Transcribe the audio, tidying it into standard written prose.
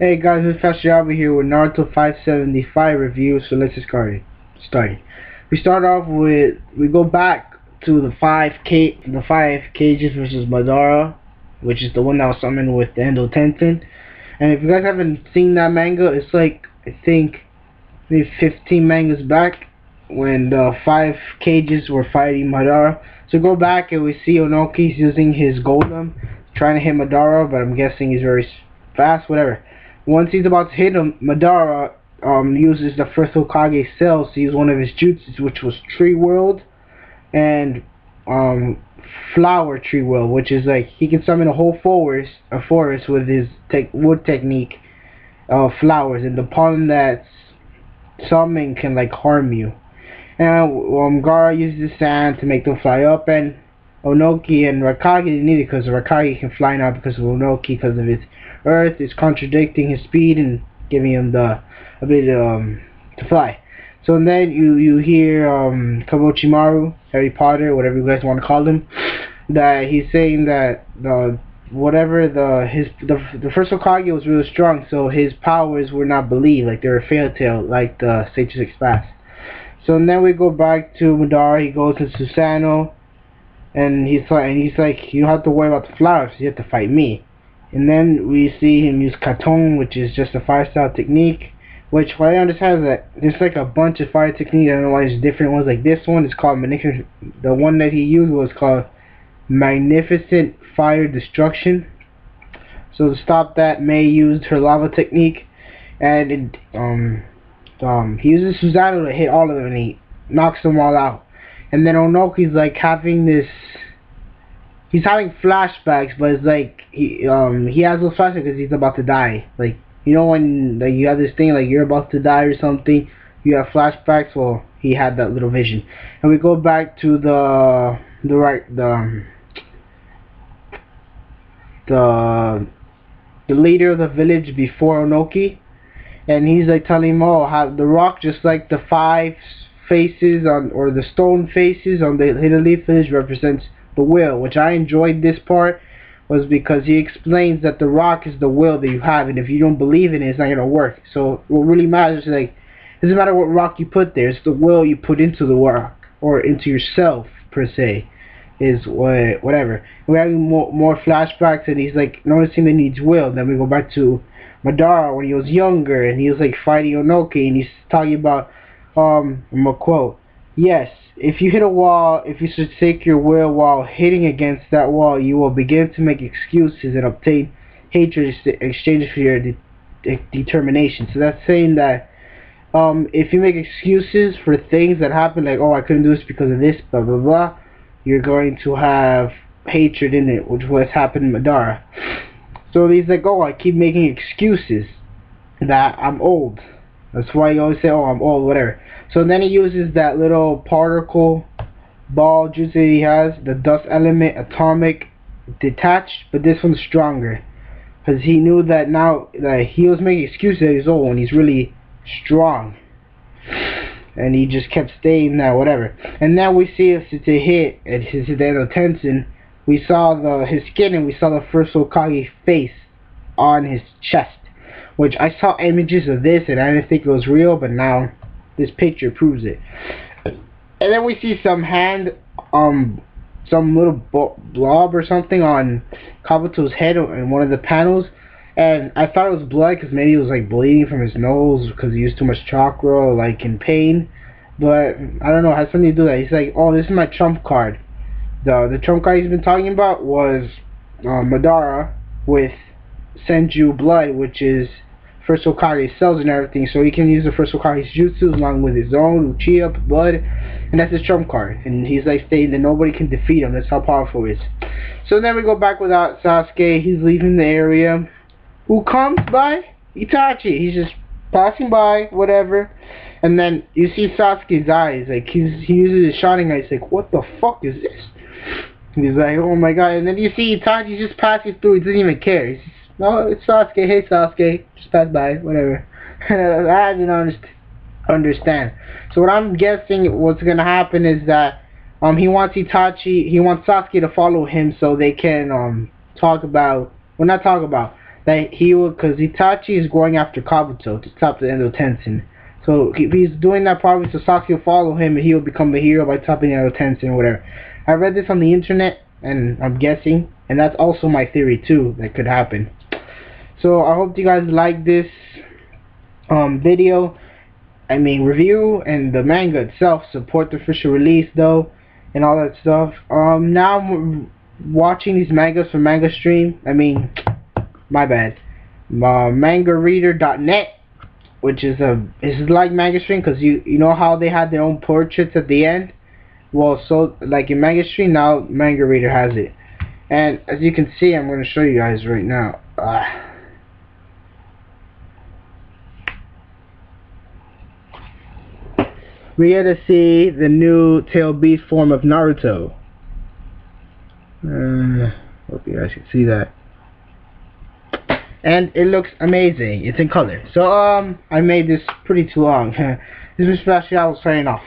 Hey guys, it's Faster here with Naruto 575 review, so let's just start. We start off with, we go back to the five Kages versus Madara, which is the one that was summoned with the Endo Tenten. And if you guys haven't seen that manga, it's like, I think, maybe 15 mangas back, when the five Kages were fighting Madara. So go back and we see Onoki's using his golem, trying to hit Madara, but I'm guessing he's very fast, whatever. Once he's about to hit him, Madara uses the first Hokage cells to use one of his jutsus, which was Tree World and Flower Tree World, which is like he can summon a whole forest with his wood technique of flowers, and the pollen that's summoned can like harm you. And Gaara uses sand to make them fly up, and Onoki and Raikage didn't need it because Raikage can fly now because of Onoki, because of his Earth is contradicting his speed and giving him the ability to fly. So then you hear Kamochimaru, Harry Potter, whatever you guys want to call him, that he's saying that the first Hokage was really strong, so his powers were not believed, like they were a fairy tale, like the Sage of Six Paths. So then we go back to Madara. He goes to Susanoo, and he's like, you don't have to worry about the flowers, you have to fight me. And then we see him use Katon, which is just a fire style technique, which what I understand is that there's like a bunch of fire techniques. I don't know why there's different ones. Like this one is called the one that he used was called Magnificent Fire Destruction. So to stop that, Mei used her lava technique, and he uses Susanoo to hit all of them, and he knocks them all out. And then Onoki's like having this, he's having flashbacks, but it's like he has those flashbacks because he's about to die. Like, you know when like you have this thing like you're about to die or something, you have flashbacks. Well, he had that little vision. And we go back to the leader of the village before Onoki, and he's like telling him, oh, how the rock, just like the five faces on, or the stone faces on the Hidden Leaf village, represents the will, which I enjoyed. This part was because he explains that the rock is the will that you have, and if you don't believe in it, it's not gonna work. So what really matters is, like, it doesn't matter what rock you put there, it's the will you put into the rock, or into yourself per se, is whatever. We're having more flashbacks, and he's like noticing that he needs will. Then we go back to Madara when he was younger, and he was like fighting Onoki, and he's talking about I'm gonna quote, yes, if you hit a wall, if you forsake your will while hitting against that wall, you will begin to make excuses and obtain hatred in exchange for your determination. So that's saying that if you make excuses for things that happen, like, oh, I couldn't do this because of this, blah blah blah, you're going to have hatred in it, which was happened in Madara. So he's like, oh, I keep making excuses that I'm old. That's why you always say, oh, I'm old, whatever. So then he uses that little particle ball jutsu that he has, the dust element, atomic, detached, but this one's stronger. Because he knew that now that he was making excuses that he's old when he's really strong. And he just kept staying that, whatever. And now we see if it's a hit at his Endo Tenten. We saw his skin, and we saw the first Hokage face on his chest. Which I saw images of this and I didn't think it was real, but now this picture proves it. And then we see some hand, some little blob or something on Kabuto's head in one of the panels, and I thought it was blood because maybe it was like bleeding from his nose because he used too much chakra, or like in pain. But I don't know, it has something to do with that. He's like, oh, this is my trump card. The trump card he's been talking about was Madara with Senju blood, which is first Hokage cells and everything, so he can use the first Hokage's jutsu along with his own Uchiha blood, and that's his trump card. And he's like stating that nobody can defeat him. That's how powerful he is. So then we go back without Sasuke. He's leaving the area. Who comes by? Itachi. He's just passing by, whatever. And then you see Sasuke's eyes, like he uses his shining eyes, like, what the fuck is this? He's like, oh my god. And then you see Itachi just passing through. He doesn't even care. He's just, no, it's Sasuke. Hey, Sasuke. Just pass by. Whatever. I didn't understand. So what I'm guessing what's going to happen is that he wants Sasuke to follow him so they can talk about, well, not talk about, that he will, because Itachi is going after Kabuto to stop the end of Tenshin. So if he's doing that, probably Sasaki will follow him and he will become the hero by stopping the end of Tenshin or whatever. I read this on the internet and I'm guessing, and that's also my theory too, that could happen. So I hope you guys like this video, review, and the manga itself. Support the official release though, and all that stuff. Now I'm watching these mangas from Manga Stream. My bad. MangaReader.net, which is like Manga Stream, because you know how they had their own portraits at the end. Well, so like in Manga Stream, now Manga Reader has it. And as you can see, I'm going to show you guys right now. We get to see the new tail beast form of Naruto. Hope you guys can see that. And it looks amazing. It's in color. So I made this pretty too long. This is Sebastian signing off.